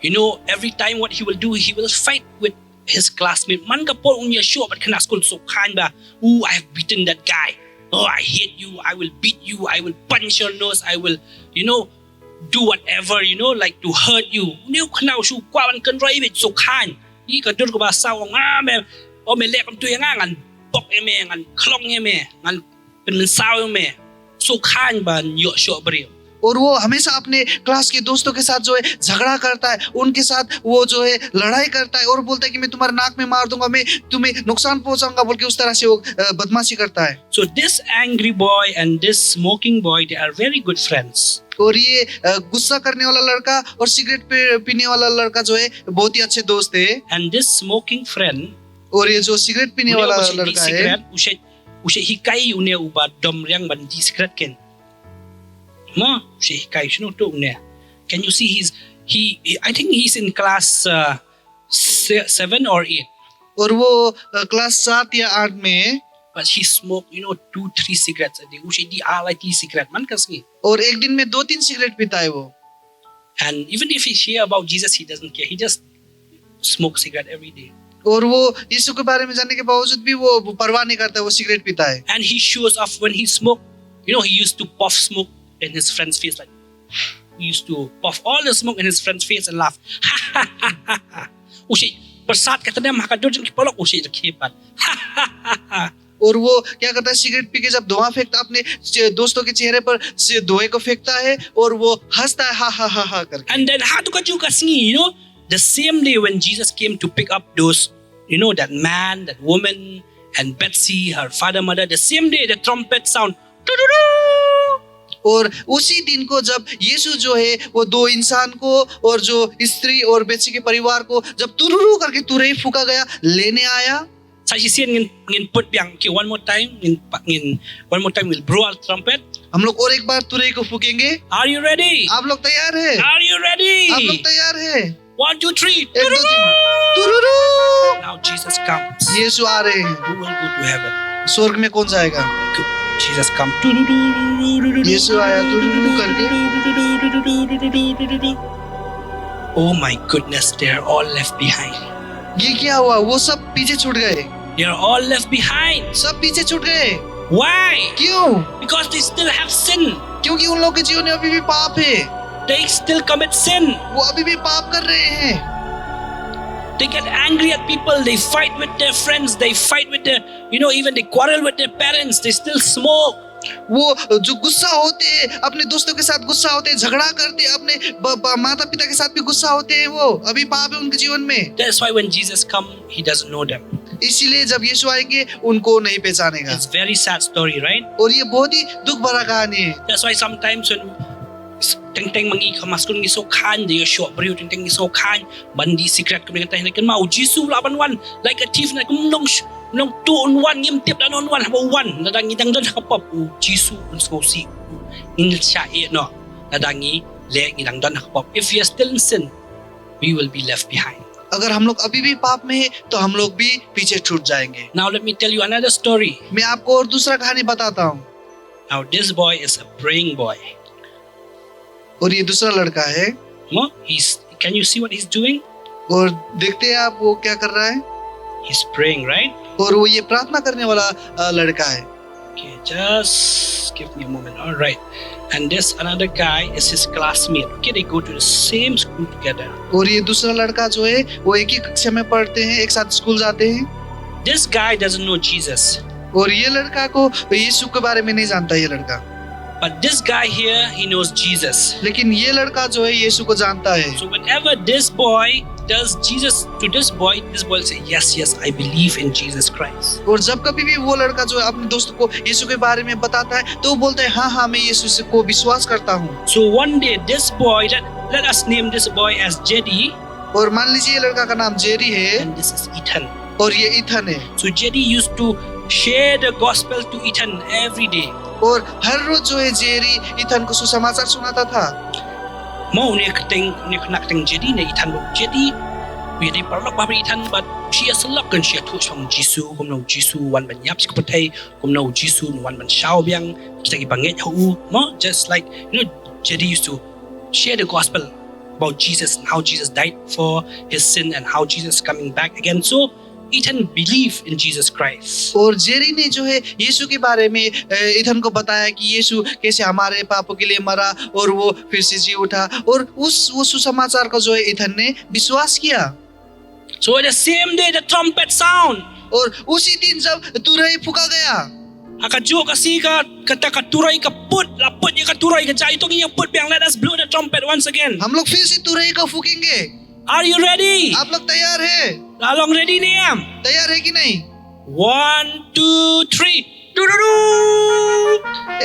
you know, every time what he will do, he will fight with his classmate. Man kapol unya show but kana school so kind ba. Ooh, I have beaten that guy. Oh, I hate you. I will beat you. I will punch your nose. I will, you know, do whatever, you know, like to hurt you. Nếu kana shu kwa man kan roi bit so kind. Yi ka dur ko ba saw nga me o me lek am tu nga ngan bok me ngan klong me ngan pen saw me. So kind ba yo show brio. और वो हमेशा अपने class के दोस्तों के साथ जो है झगड़ा करता है, उनके साथ वो जो है लड़ाई करता है और बोलता है कि मैं तुम्हारे नाक में मार दूंगा, मैं तुम्हें नुकसान पहुंचाऊंगा, बोल के उस तरह से वो बदमाशी करता है। So this angry boy and this smoking boy, they are very good friends. और ये गुस्सा करने वाला लड़का और सिगरेट पीने वाला लड़का जो है बहुत ही अच्छे दोस्त है। And this smoking friend, और ये जो सिगरेट पीने वाला लड़का है, ushe hikai une uba dom riang ban di secret ken. No, ushe hikai shino to une. Can you see I think he's in class 7 or 8. और वो क्लास 7 या 8 में, But he smoked, you know, 2-3 cigarettes a day. Ushe di like cigarette man kasni. और एक दिन में 2-3 cigarette पीता है वो। And even if he hear about Jesus, he doesn't care. He just smokes cigarette every day. और वो यीशु के बारे में जानने के बावजूद भी वो परवाह नहीं करता, वो सिगरेट पीता है। And he shows off when he smoked. You know, he used to puff smoke in his friend's face. Like, he used to puff all the smoke in his friend's face and laugh. Ha ha ha ha ha. Ushi, bersat kata dia makan dojeng kipolok ushi terkibat. Ha ha ha ha. और वो क्या करता है, cigarette P के जब धुआं फेंकता अपने दोस्तों के चेहरे पर धुएं को फेंकता है और वो हंसता है हा हा हा हा करके। And then how to got you kasngi, you know, the same day when Jesus came to pick up those, you know, that man, that woman, and Betsy, her father, mother, the same day the trumpet sound. और उसी दिन को जब यीशु जो है वो दो इंसान को और जो स्त्री और बेची के परिवार को जब तुरुरु करके तुरई फूका गया लेने आया। Saya sien ngin put biang. Okay, one more time, one more time we'll blow our trumpet. हम लोग और एक बार तुरई को फूकेंगे। Are you ready? आप लोग तैयार है? Are you ready? आप लोग तैयार है? 1, 2, 3. एक दो तीन तुरुरु। Now Jesus comes. यीशु आ रहे हैं। Who will go to heaven? स्वर्ग में कौन जाएगा? Jesus come. यीशु आया तुरुरु करके। Oh my goodness, they are all left behind. ये क्या हुआ? वो सब पीछे छूट गए। They are all left behind. सब पीछे छूट गए। Why? क्यों? Because they still have sin. क्योंकि उन लोगों के जीवन में अभी भी पाप है। They still commit sin. वो अभी भी पाप कर रहे हैं। They get angry at people. They fight with their friends. They fight with their, you know, even they quarrel with their parents. They still smoke. वो जो गुस्सा होते हैं अपने दोस्तों के साथ गुस्सा होते हैं, झगड़ा करते हैं, अपने माता पिता के साथ भी गुस्सा होते हैं, वो अभी पाप है उनके जीवन में। That's why when Jesus come, he doesn't know them. इसीलिए जब यीशु आएंगे उनको नहीं पहचानेगा। It's very sad story, right? और ये बहुत ही दुख भरा कहानी है। That's why sometimes when teng mangi kamaskun ngi so khan de show brio teng ngi so khan bandi secret kami kata hin kan mau jisu laban wan like a thief na kum nong 2 on 1 ngim tip dan on 1 haba 1 nadang ngidang don hakapop jisu unsko si in cha e no nadangi le ngidang don hakapop. If we are still in sin, we will be left behind. अगर हम लोग अभी भी पाप में है तो हम लोग भी पीछे छूट जाएंगे। Now let me tell you another story. मैं आपको और दूसरा कहानी बताता हूँ। Now this boy is a praying boy. और ये दूसरा लड़का है। No, can you see what he's doing? और देखते हैं आप वो क्या कर रहा है? He's praying, right? और वो ये प्रार्थना करने वाला लड़का है। Okay, just give me a moment. All right. And this another guy is his classmate. Okay, they go to the same school together. और ये दूसरा लड़का जो है वो एक ही कक्षा में पढ़ते हैं, एक साथ स्कूल जाते हैं। This guy doesn't know Jesus. और ये लड़का को यीशु के बारे में नहीं जानता ये लड़का। But this guy here, he knows Jesus. लेकिन ये लड़का जो है यीशु को जानता है। So whenever this boy tells Jesus to this boy will say, yes, I believe in Jesus Christ. और जब कभी भी वो लड़का जो है अपने दोस्त को यीशु के बारे में बताता है तो वो बोलता है हाँ मैं यीशु को विश्वास करता हूँ। So one day this boy, let us name this boy as Jedi. और मान लीजिए ये लड़का का नाम जेरी है। And this is Ethan. और ये इथन है। So Jedi used to share the gospel to Ethan every day. और हर रोज जो है जेरी इथन को सुसमाचार सुनाता था। Mau ni nak teng Jedi ni Ethan lo Jedi. We di parlok ba Ethan but she is lock kan she tu sang Jisu kum no Jisu wan ban yap sik patai kum no Jisu wan ban shao biang kita ki banget hu mo just like you know Jedi used to share the gospel about Jesus and how Jesus died for his sin and how Jesus is coming back again. So Ethan believed in Jesus Christ. और Jerry ने जो है यीशु के बारे में Ethan को बताया कि यीशु कैसे हमारे पापों के लिए मरा और वो फिर से जी उठा और वो सुसमाचार का जो है इथन ने विश्वास किया। So the same day the trumpet sound. और उसी दिन जब तुरई फूका गया। Akajo kasi ka kata katuray ka put laput niya katuray ka jay itong iyang put biang let us blow the trumpet once again. हम लोग फिर से तुरई को फूकेंगे। Are you ready? आप लोग तैयार है? Lalong ready niyam. तैयार है कि नहीं? 1, 2, 3. Tururu!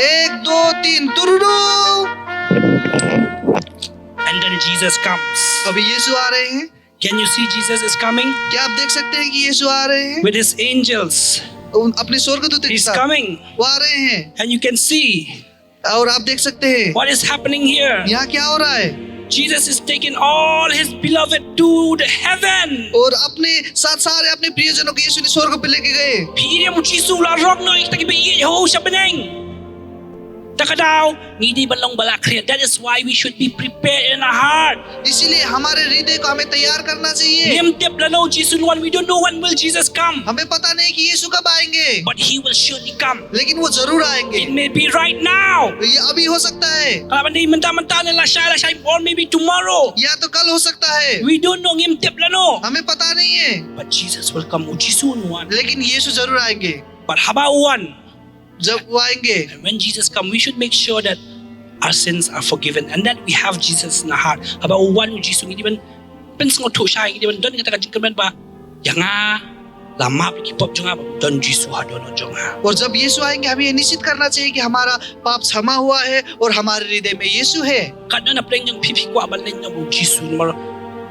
1, 2, 3 तुरुरु। And then Jesus comes. अभी यीशु आ रहे हैं। Can you see Jesus is coming क्या आप देख सकते हैं कि यीशु आ रहे हैं? with his angels? अपने स्वर्गदूत के He's साथ coming वो आ रहे हैं and you can see और आप देख सकते हैं what is happening here. यहाँ क्या हो रहा है। Jesus is taking all his beloved to the heaven. और अपने साथ सारे अपने प्रियजनों को यीशु ने स्वर्ग पे लेके गए। Pili mo Jesus la rock no ikita ki ba ho siya beneng. Takadaw, hindi balong balakriya. That is why we should be prepared in our heart. इसीलिए हमारे हृदय को हमें तैयार करना चाहिए। Nimtip lano Jesus one. We don't know when will Jesus come, हमें पता नहीं कि यीशु कब आएंगे, but He will surely come. लेकिन वो जरूर आएंगे। It may be right now. ये अभी हो सकता है, Kalau hindi menta-menta nila siya, or maybe tomorrow. या तो कल हो सकता है, We don't know nimtip lano. हमें पता नहीं है, But Jesus will come. Ujisun one. लेकिन यीशु जरूर आएंगे। But habawan. जब वो आएंगे, And when Jesus come, we should make sure that our sins are forgiven and that we have Jesus in our heart. Habawan ujisun hindi man pensang oto siya hindi man don kita kajikaman ba yanga lama pikipop jonga don jisu ha don jonga. और जब यीशु आएंगे हमें ये निश्चित करना चाहिए कि हमारा पाप क्षमा हुआ है और हमारे हृदय में यीशु है। Kadna na pleng yung pipi ko abalin yung ujisu mar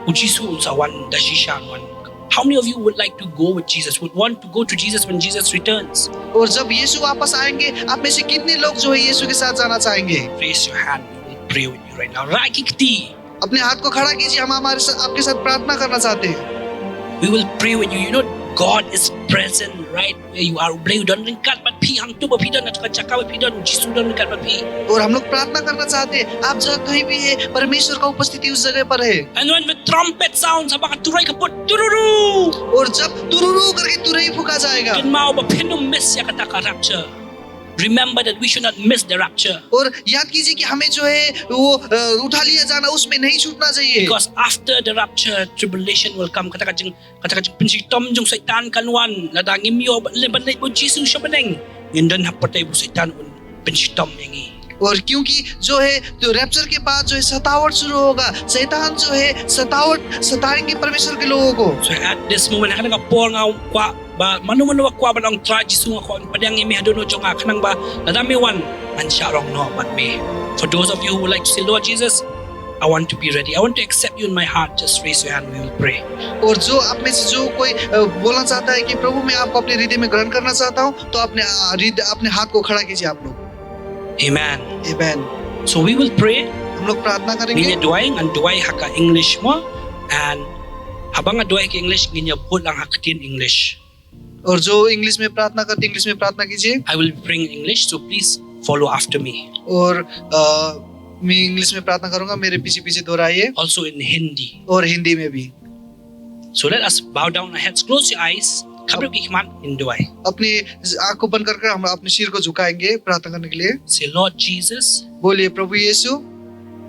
ujisu sa wan dashishan wan. How many of you would like to go with Jesus? Would want to go to Jesus when Jesus returns? और जब यीशु वापस आएंगे, आप में से कितने लोग जो है यीशु के साथ जाना चाहेंगे? Raise your hand. We will pray with you right now. Rakikti. अपने हाथ को खड़ा कीजिए, हम हमारे साथ आपके साथ प्रार्थना करना चाहते हैं। We will pray with you. You know, God is present right where you are. Blay don rin kat bat pi hang tu ba pi don at chaka ba pi don jisu don rin kat bat pi. और हम लोग प्रार्थना करना चाहते हैं, आप जहाँ कहीं भी है, परमेश्वर का उपस्थिति उस जगह पर है। And when the trumpet sounds, habang turay ka put tururu. और जब तुरुरु करके तुरही फूका जाएगा, Kin mao ba pinum miss ya kata ka rapture. Remember that we should not miss the rapture. और याद कीजिए कि हमें जो है वो उठा लिया जाना, उसमें नहीं छूटना चाहिए। Because after the rapture, tribulation will come. Kata ka jing pinsitom jung saitan kanwan. Ladangim yo lebanay mo jisu siya baneng. Yundan hapatay mo saitan un pinsitom yangi. और क्योंकि जो है तो रैप्चर के बाद जो है सतावट शुरू होगा, शैतान जो है सताएंगे परमेश्वर के लोगों को। So at this moment, kanang kapor nga kwa ba manu kwa ba ang tragisu nga ko padang imi hadono jong kanang ba nadami wan man siya rong no but me. For those of you who would like to say, Lord Jesus, I want to be ready. I want to accept you in my heart. Just raise your hand. We will pray. और जो आप में से जो कोई बोलना चाहता है कि प्रभु मैं आपको अपने हृदय में ग्रहण करना चाहता हूँ, तो अपने हाथ को खड़ा कीजिए आप लोग। Amen. Amen. So we will pray. हम लोग प्रार्थना करेंगे। Nginya duay ang duay haka English mo and habang nga duay ka English nginya put lang hakatin English. और जो इंग्लिश में प्रार्थना करते इंग्लिश में प्रार्थना कीजिए। I will bring English, so please follow after me. और मैं इंग्लिश में प्रार्थना करूंगा, मेरे पीछे पीछे दोहराइए। Also in Hindi. और हिंदी में भी। So let us bow down our heads, close your eyes. Kabro ki man in duay. अपनी आंख को बंद कर हम अपने सिर को झुकाएंगे प्रार्थना करने के लिए। Say, Lord Jesus. बोलिए प्रभु यीशु।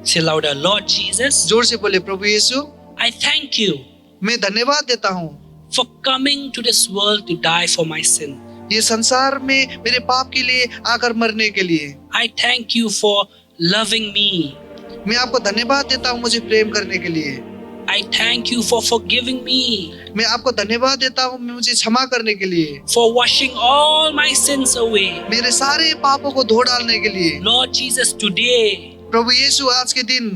Say louder, Lord Jesus. जोर से बोलिए प्रभु यीशु। I thank you मैं धन्यवाद देता हूँ for coming to this world to die for my sin. ये संसार में मेरे पाप के लिए आकर मरने के लिए। I thank you for loving me. मैं आपको धन्यवाद देता हूँ मुझे प्रेम करने के लिए। I thank you for forgiving me, मैं आपको धन्यवाद देता हूँ मुझे क्षमा करने के लिए, for washing all my sins away. मेरे सारे पापों को धो डालने के लिए। Lord Jesus, today प्रभु यीशु आज के दिन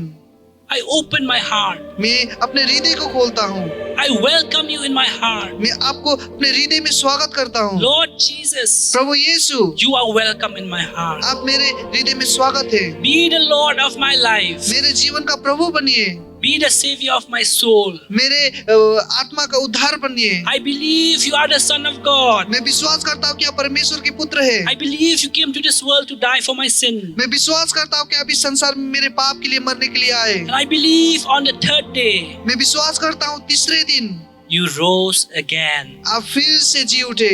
I open my heart. मैं अपने हृदय को खोलता हूँ। I welcome you in my heart. मैं आपको अपने हृदय में स्वागत करता हूँ। Lord Jesus, Prabhu Yeshu you are welcome in my heart. आप मेरे हृदय में स्वागत है। Be the Lord of my life. मेरे जीवन का प्रभु बनिए। Be the savior of my soul. मेरे आत्मा का उद्धार बनिए। I believe you are the Son of God. मैं विश्वास करता हूँ कि आप परमेश्वर के पुत्र है। I believe you came to this world to die for my sin. मैं विश्वास करता हूँ कि आप इस संसार में मेरे पाप के लिए मरने के लिए आए। And I believe on the third day मैं विश्वास करता हूँ तीसरे दिन you rose again. आप फिर से जी उठे।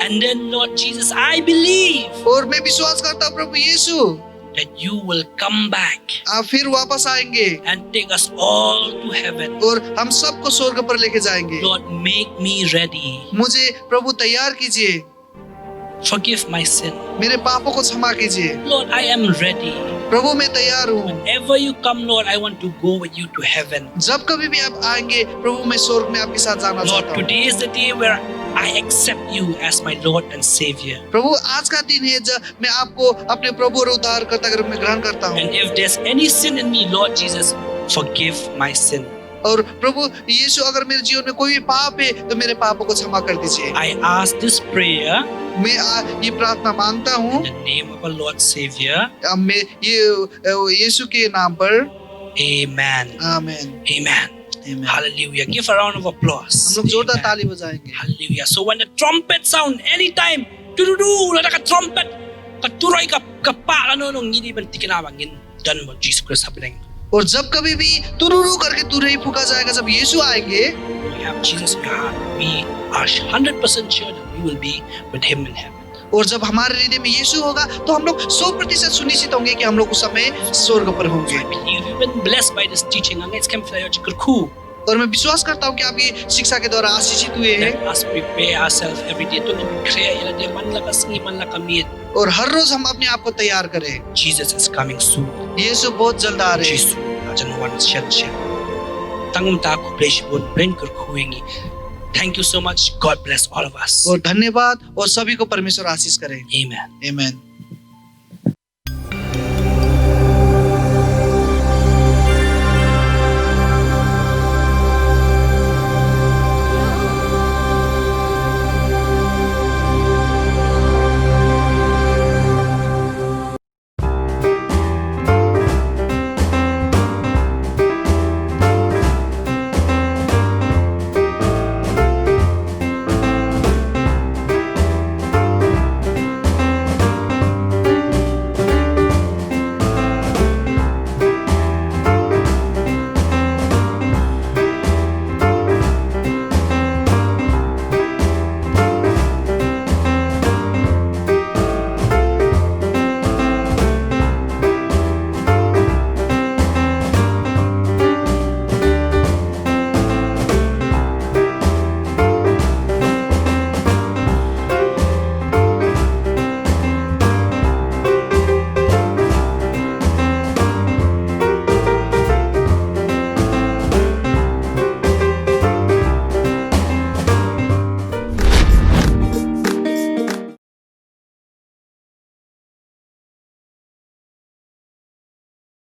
And then Lord Jesus, I believe और मैं विश्वास करता हूँ प्रभु यीशु that you will come back आप फिर वापस आएंगे and take us all to heaven. और हम सबको स्वर्ग पर लेके जाएंगे। Lord, make me ready. मुझे प्रभु तैयार कीजिए। Forgive my sin. मेरे पापों को क्षमा कीजिए। Lord, I am ready. प्रभु मैं तैयार हूँ। Whenever you come, Lord, I want to go with you to heaven. जब कभी भी आप आएंगे प्रभु मैं स्वर्ग में आपके साथ जाना Lord, चाहता हूँ। today is the day where I accept you as my Lord and Savior. प्रभु आज का दिन है जब मैं आपको अपने प्रभु और उद्धारकर्ता के रूप में ग्रहण करता हूँ। And if there's any sin in me, Lord Jesus, forgive my sin. और प्रभु यीशु अगर मेरे जीवन में कोई भी पाप है तो मेरे पापों को क्षमा कर दीजिए। I ask this prayer मैं ये प्रार्थना मांगता हूँ in the name of our Lord Savior. मैं ये यीशु के नाम पर। Amen. आमीन। Amen. आमीन। Hallelujah. Give a round of applause. हम लोग जोरदार Amen. ताली बजाएंगे। Hallelujah. So when the trumpet sound, anytime, do-do-do, like a trumpet, katuroy ka pa ano nung hindi man tikinabangin dan mo Jesus Christ happening. और जब कभी भी तुरुरु करके तुरही फूका जाएगा, जब यीशु आएंगे, We have Jesus in our heart. We are 100% sure that we will be with Him in heaven. और जब हमारे हृदय में यीशु होगा तो हम लोग 100% सुनिश्चित होंगे कि हम लोग उस समय स्वर्ग पर होंगे। I believe you've been blessed by this teaching. Ang it's come flyer kurku. और मैं विश्वास करता हूँ कि आप ये शिक्षा के द्वारा आशीषित हुए हैं। Let us prepare ourselves every day to declare ila de man la kasngi man la kamit. और हर रोज हम अपने आप को तैयार करें। Jesus is coming soon. यीशु बहुत जल्द आ रहे हैं। Jesus, ajan one shen. Tangum ta ko place bon brain kurkuingi. Thank you so much. God bless all of us. और धन्यवाद और सभी को परमेश्वर आशीष करें। Amen. आमीन।